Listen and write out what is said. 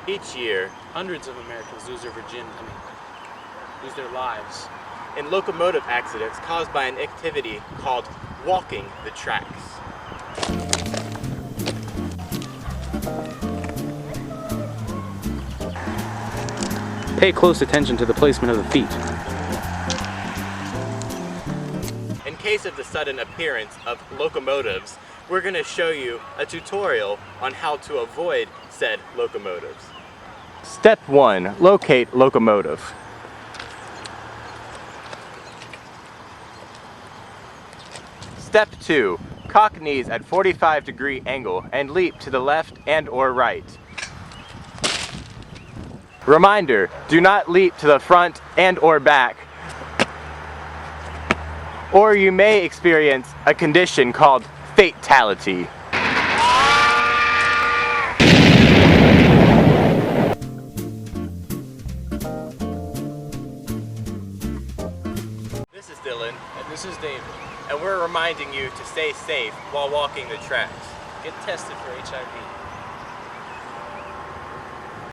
Each year, hundreds of Americans lose their lives in locomotive accidents caused by an activity called walking the tracks. Pay close attention to the placement of the feet. In case of the sudden appearance of locomotives, we're going to show you a tutorial on how to avoid said locomotives. Step 1. Locate locomotive. Step 2. Cock knees at 45-degree angle and leap to the left and or right. Reminder, do not leap to the front and or back, or you may experience a condition called fatality. This is Dylan. And this is David. And we're reminding you to stay safe while walking the tracks. Get tested for HIV.